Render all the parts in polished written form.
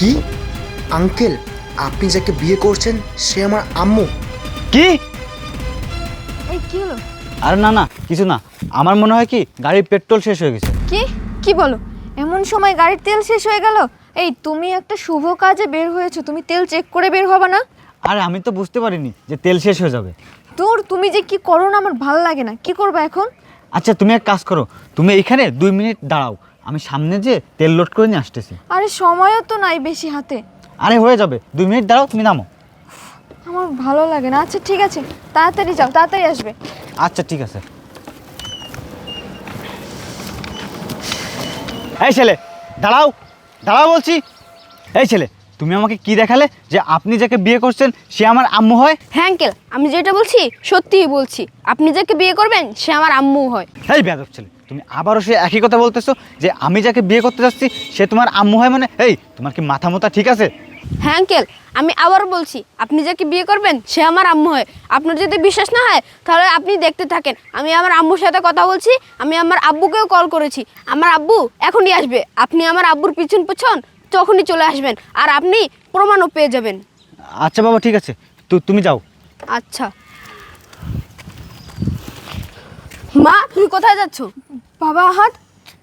কি আঙ্কেল, আপনি যাকে বিয়ে করছেন সে আমার আম্মু? কি? এই কি হলো? আরে না না, কিছু না। আমার মনে হয় কি গাড়ির পেট্রোল শেষ হয়ে গেছে। কি কি বলো? এমন সময় গাড়ির তেল শেষ হয়ে গেল? এই তুমি একটা শুভ কাজে বের হয়েছো, তুমি তেল চেক করে বের হবা না? আরে আমি তো বুঝতে পারিনি যে তেল শেষ হয়ে যাবে। তোর তুমি যে কি করো না, আমার ভালো লাগে না। কি করবা এখন? আচ্ছা তুমি এক কাজ করো, তুমি এইখানে 2 মিনিট দাঁড়াও, আমি সামনে যে তেল লোড করে নিয়ে আসতেছি। আরে সময়ও তো নাই বেশি হাতে। আরে হয়ে যাবে, 2 মিনিট দাঁড়াও, তুমি নামো। আমার ভালো লাগে না। আচ্ছা ঠিক আছে, তাড়াতাড়ি যাও, তাড়াতাড়ি আসবে। আচ্ছা ঠিক আছে। এই ছেলে দাঁড়াও, দাঁড়াও বলছি। এই ছেলে, তুমি আমাকে কি দেখালে যে আপনি যাকে বিয়ে করছেন সে আমার আম্মু হয়? হ্যাঁ আঙ্কেল, আমি যেটা বলছি সত্যিই বলছি। আপনি যাকে বিয়ে করবেন সে আমার আম্মু হয়। এই বেয়াদব ছেলে, তুমি আবারও সে একই কথা বলতেছো যে আমি যাকে বিয়ে করতে যাচ্ছি সে তোমার আম্মু হয়? মানে এই তোমার কি মাথা মোতা ঠিক আছে? হ্যাঁ আঙ্কেল, আমি আবার বলছি আপনি যাকে বিয়ে করবেন সে আমার আম্মু হয়। আপনার যদি বিশ্বাস না হয় তাহলে আপনি দেখতে থাকেন। আমি আমার আম্মুর সাথে কথা বলছি, আমি আমার আব্বুকেও কল করেছি। আমার আব্বু এখনই আসবে। আপনি আমার আব্বুর পিছন পিছন তখনই চলে আসবেন, আর আপনি প্রমাণও পেয়ে যাবেন। আচ্ছা বাবা ঠিক আছে, তুমি যাও। আচ্ছা মা, তুমি কোথায় যাচ্ছ? বাবা হাত,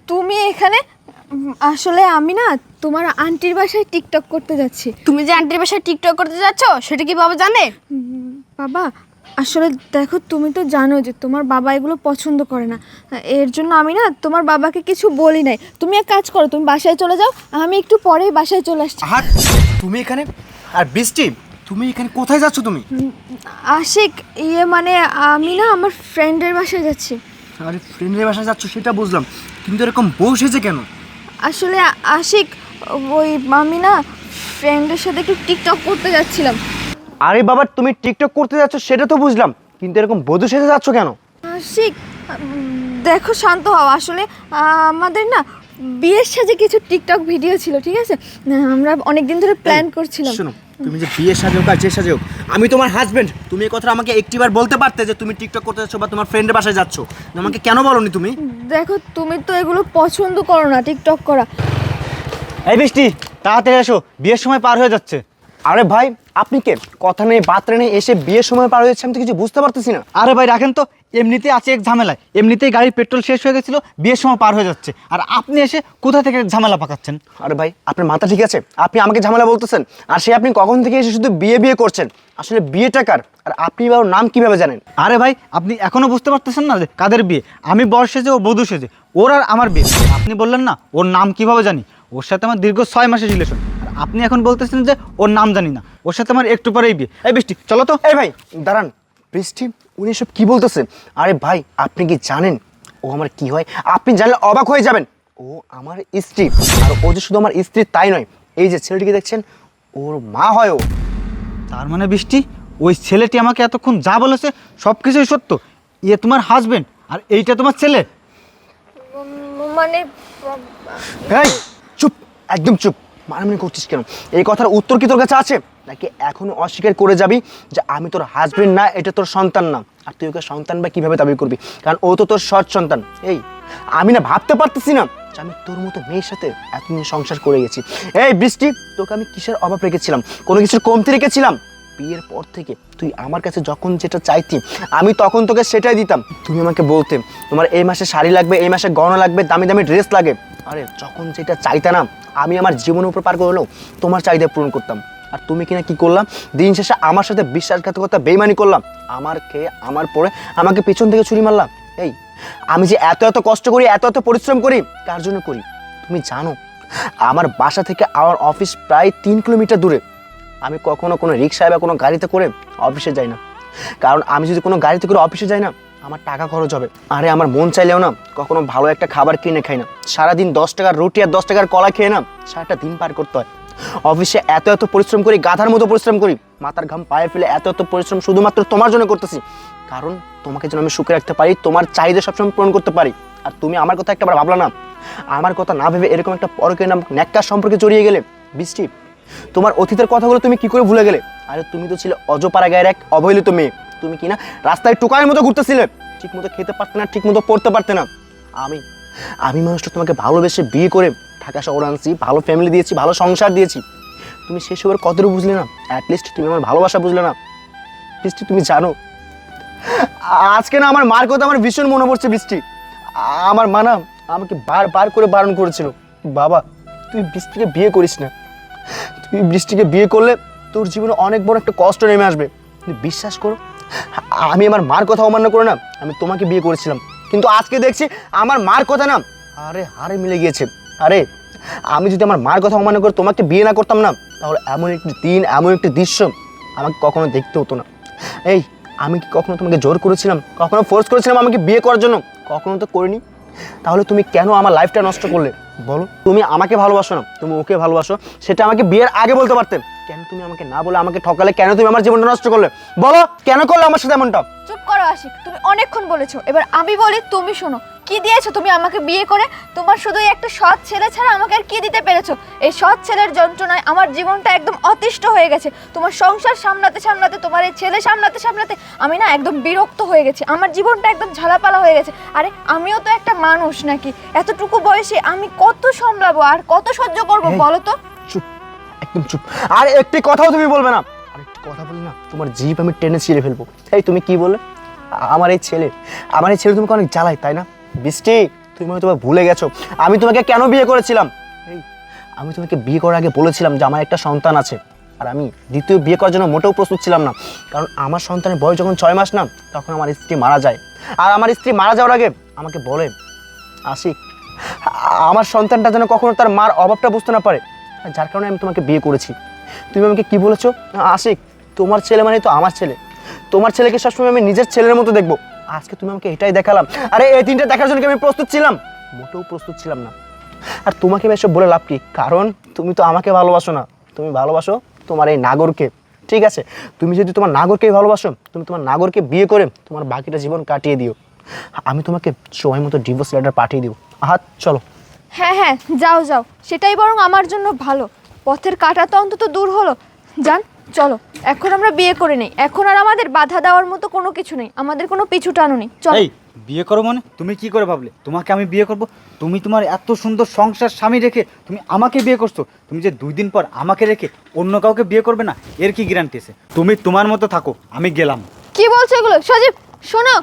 তুমি এখানে? আসলে আমি না তোমার আন্টির বাসায় টিকটক করতে যাচ্ছি। তুমি যে আন্টির বাসায় টিকটক করতে যাচ্ছ সেটা কি বাবা জানে? বাবা আসলে দেখো, তুমি তো জানো যে তোমার বাবা এগুলো পছন্দ করে না। এর জন্য আমি না তোমার বাবাকে কিছু বলি নাই। তুমি এক কাজ করো, তুমি বাসায় চলে যাও, আমি একটু পরেই বাসায় চলে আসছি। আহাত, তুমি এখানে? আর বৃষ্টি, তুমি এখানে কোথায় যাচ্ছ তুমি? আশিক, মানে আমি না আমার ফ্রেন্ডের বাসায় যাচ্ছি। আরে ফ্রেন্ডের বাসায় যাচ্ছ সেটা বুঝলাম, কিন্তু এরকম বসেছে কেন? আসলে আশিক, ওই আমি না ফ্রেন্ডের সাথে একটু টিকটক করতে যাচ্ছিলাম। আরে বাবা, তুমি টিকটক করতে যাচ্ছ সেটা তো বুঝলাম, কিন্তু এরকম বধূ সেজে যাচ্ছ কেন? আশিক দেখো, শান্ত হও। আসলে আমাদের না বিয়ের সাজে কিছু টিকটক ভিডিও ছিল, ঠিক আছে? আমরা অনেক দিন ধরে প্ল্যান করছিলাম। শোনো, তুমি যে বিয়ে সাজে হোক আর যে সাজে হোক, আমি তোমার হাজবেন্ড। তুমি এই কথা আমাকে একটিবার বলতে পারতে যে তুমি টিকটক করতে যাচ্ছ বা তোমার ফ্রেন্ডের বাসায় যাচ্ছ। আমাকে কেন বলোনি তুমি? দেখো, তুমি তো এগুলো পছন্দ করো না টিকটক করা। এই বৃষ্টি, তাড়াতাড়ি এসো, বিয়ের সময় পার হয়ে যাচ্ছে। আরে ভাই, আপনি কে? কথা নেই বার্তা নেই, এসে বিয়ের সময় পার হয়েছে, আমি তো কিছু বুঝতে পারতেছি না। আরে ভাই রাখেন তো, এমনিতেই আছে এক ঝামেলায়, এমনিতেই গাড়ির পেট্রোল শেষ হয়ে গেছিলো, বিয়ের সময় পার হয়ে যাচ্ছে, আর আপনি এসে কোথা থেকে ঝামেলা পাকাচ্ছেন? আরে ভাই, আপনার মাথা ঠিক আছে? আপনি আমাকে ঝামেলা বলতেছেন, আর সে আপনি কখন থেকে এসে শুধু বিয়ে বিয়ে করছেন? আসলে বিয়েটা কার, আর আপনি বা ওর নাম কিভাবে জানেন? আরে ভাই, আপনি এখনো বুঝতে পারতেছেন না যে কাদের বিয়ে? আমি বর সেজে, ও বধূ সেজে, ওর আর আমার বিয়ে। আপনি বললেন না ওর নাম কিভাবে জানি? ওর সাথে আমার দীর্ঘ 6 মাসের রিলেশন, আর আপনি এখন বলতেছেন যে ওর নাম জানি না। ওর সাথে আমার একটু পরেই বিয়ে। এই বৃষ্টি চলো তো। এই ভাই দাঁড়ান, বৃষ্টি উনি সব কি বলতেছেন? আরে ভাই, আপনি কি জানেন ও আমার কি হয়? আপনি জানলে অবাক হয়ে যাবেন। ও আমার স্ত্রী, আর ও যে শুধু আমার স্ত্রী তাই নয়, এই যে ছেলেটিকে দেখছেন ওর মা হয় ও। তার মানে বৃষ্টি, ওই ছেলেটি আমাকে এতক্ষণ যা বলেছে সব কিছুই সত্য? ইয়ে তোমার হাজবেন্ড আর এইটা তোমার ছেলে? মানে এই চুপ, একদম চুপ। মারামারি করছিস কেন? এই কথার উত্তর কি তোর কাছে আছে, নাকি এখনো অস্বীকার করে যাবি যে আমি তোর হাজবেন্ড না, এটা তোর সন্তান না? আর তুই ওকে সন্তান বা কিভাবে দাবি করবি? কারণ ও তো তোর সৎ সন্তান। এই আমি না ভাবতে পারতেছি না যে আমি তোর মতো মেয়ের সাথে এতদিন সংসার করে গেছি। এই বৃষ্টি, তোকে আমি কিসের অভাব রেখেছিলাম? কোনো কিছুর কমতি রেখেছিলাম? বিয়ের পর থেকে তুই আমার কাছে যখন যেটা চাইতি আমি তখন তোকে সেটাই দিতাম। তুমি আমাকে বলতে তোমার এই মাসে শাড়ি লাগবে, এই মাসে গহনা লাগবে, দামি দামি ড্রেস লাগে। আরে যখন যেটা চাইতা না, আমি আমার জীবনের উপর পার করলেও তোমার চাহিদা পূরণ করতাম। আর তুমি কিনা কি করলাম? দিন শেষে আমার সাথে বিশ্বাসঘাতকতা, বেইমানি করলাম। আমার খেয়ে আমার পরে আমাকে পিছন থেকে ছুরি মারলাম। এই আমি যে এত এত কষ্ট করি, এত এত পরিশ্রম করি, কার জন্য করি তুমি জানো? আমার বাসা থেকে আমার অফিস প্রায় 3 কিলোমিটার দূরে। আমি কখনো কোনো রিক্সায় বা কোনো গাড়িতে করে অফিসে যাই না, কারণ আমি যদি কোনো গাড়িতে করে অফিসে যাই না আমার টাকা খরচ হবে। আরে আমার মন চাইলেও না কখনো ভালো একটা খাবার কিনে খাই না। সারাদিন 10 টাকার রুটি আর 10 টাকার কলা খেয়ে না সারাটা দিন পার করতে হয়। অফিসে এত এত পরিশ্রম করি, গাধার মতো পরিশ্রম করি, মাথার ঘাম পায়ে ফেলে এত এত পরিশ্রম শুধুমাত্র তোমার জন্য করতেছি, কারণ তোমাকে যেন আমি সুখে রাখতে পারি, তোমার চাহিদা সবসময় পূরণ করতে পারি। আর তুমি আমার কথা একটাবার ভাবলা না? আমার কথা না ভেবে এরকম একটা পরকীয়া নাম ন্যাক্কার সম্পর্কে জড়িয়ে গেলে। বৃষ্টি, তোমার অতীতের কথাগুলো তুমি কি করে ভুলে গেলে? আরে তুমি তো ছিলে অজপাড়া গায়ের এক অবহেলিত মেয়ে। তুমি কি না রাস্তায় টোকাইয়ের মতো ঘুরতেছিলে, ঠিক মতো খেতে পারতে না, ঠিক মতো পড়তে পারতে না। আমি মানুষটা তোমাকে ভালোবেসে বিয়ে করে ঢাকা শহর আনছি, ভালো ফ্যামিলি দিয়েছি, ভালো সংসার দিয়েছি। তুমি সেসবের কতটুকু বুঝলে না? অ্যাটলিস্ট তুমি আমার ভালোবাসা বুঝলে না? বৃষ্টি তুমি জানো আজকে না আমার মার কথা আমার ভীষণ মনে পড়ছে বৃষ্টি। আমার মা না আমাকে বারবার করে বারণ করেছিল, বাবা তুই বৃষ্টিকে বিয়ে করিস না, তুই বৃষ্টিকে বিয়ে করলে তোর জীবনে অনেক বড় একটা কষ্ট নেমে আসবে। তুমি বিশ্বাস করো আমি আমার মার কথা অমান্য করে না আমি তোমাকে বিয়ে করেছিলাম, কিন্তু আজকে দেখছি আমার মার কথা না আরে হারে মিলে গিয়েছে। আরে আমি যদি আমার মার কথা অমান্য করে তোমাকে বিয়ে না করতাম না, তাহলে এমন একটি দিন এমন একটি দৃশ্য আমাকে কখনো দেখতে হতো না। এই আমি কি কখনো তোমাকে জোর করেছিলাম, কখনো ফোর্স করেছিলাম আমাকে বিয়ে করার জন্য? কখনো তো করিনি। তাহলে তুমি কেন আমার লাইফটা নষ্ট করলে বলো? তুমি আমাকে ভালোবাসো না, তুমি ওকে ভালোবাসো, সেটা আমাকে বিয়ের আগে বলতে পারতে। কেন তুমি আমাকে না বলে আমাকে ঠকালে? কেন তুমি আমার জীবনটা নষ্ট করলে বলো? কেন করলে আমার সাথে এমনটা? চুপ করো আশিক, তুমি অনেকক্ষণ বলেছো, এবার আমি বলি তুমি শোনো। কি দিয়েছো তুমি আমাকে বিয়ে করে? তোমার শুধু এই একটা সৎ ছেলে ছাড়া আমাকে আর কি দিতে পেরেছো? এই সৎ ছেলের যন্ত্রণায় আমার জীবনটা একদম অতিষ্ঠ হয়ে গেছে। তোমার সংসার সামলাতে সামলাতে, তোমার এই ছেলে সামলাতে সামলাতে আমি না একদম বিরক্ত হয়ে গেছি। আমার জীবনটা একদম ঝালাপালা হয়ে গেছে। আরে আমিও তো একটা মানুষ নাকি? এতটুকু বয়সে আমি কত সামলাবো আর কত সহ্য করবো এই, বলো তো? চুপ, একদম চুপ। আর একটি কথাও তুমি বলবে না। আর একটি কথা বলি না তোমার জিভ আমি টেনে ছিঁড়ে ফেলবো। এই তুমি কি বলে? আমার এই ছেলে তোমাকে অনেক জ্বালায় তাই না? বৃষ্টি তুমি হয়তো ভুলে গেছো আমি তোমাকে কেন বিয়ে করেছিলাম। এই আমি তোমাকে বিয়ে করার আগে বলেছিলাম যে আমার একটা সন্তান আছে, আর আমি দ্বিতীয় বিয়ে করার জন্য মোটেও প্রস্তুত ছিলাম না। কারণ আমার সন্তানের বয়স যখন 6 মাস না, তখন আমার স্ত্রী মারা যায়। আর আমার স্ত্রী মারা যাওয়ার আগে আমাকে বলে, আশিক আমার সন্তানটা যেন কখনো তার মার অভাবটা বুঝতে না পারে, যার কারণে আমি তোমাকে বিয়ে করেছি। তুমি আমাকে কি বলেছো? আশিক তোমার ছেলে মানে তো আমার ছেলে, তোমার ছেলেকে সবসময় আমি নিজের ছেলের মতো দেখবো। আজকে তুমি আমাকে এটাই দেখালাম। আরে এই দিনটা দেখার জন্য কি আমি প্রস্তুত ছিলাম? মোটেও প্রস্তুত ছিলাম না। আর তোমাকে আমি এসব বলে লাভ কি? কারণ তুমি তো আমাকে ভালোবাসো না, তুমি ভালোবাসো তোমার এই নাগরকে। ঠিক আছে, তুমি যদি তোমার নাগরকেই ভালোবাসো, তুমি তোমার নাগরকে বিয়ে করে তোমার বাকিটা জীবন কাটিয়ে দিও। আমি তোমাকে সময় মতো ডিভোর্স লেটার পাঠিয়ে দিব। চলো। হ্যাঁ হ্যাঁ, যাও যাও, সেটাই বরং আমার জন্য ভালো। পথের কাঁটা তো অন্তত দূর হলো। যান, চলো এখন আমরা বিয়ে করে নেই। এখন আর আমাদের বাধা দেওয়ার মতো কোনো কিছু নেই, আমাদের কোনো পিছু টানো নেই। চলো। এই বিয়ে করো মানে তুমি কি করে ভাবলে তোমাকে আমি বিয়ে করব? তুমি তোমার এত সুন্দর সংসার স্বামী রেখে তুমি আমাকে বিয়ে করছো, তুমি যে 2 দিন পর আমাকে রেখে অন্য কাউকে বিয়ে করবে না এর কি গ্যারান্টি আছে? তুমি তোমার মতো থাকো, আমি গেলাম। কি বলছো এগুলো? সজীব শোনো,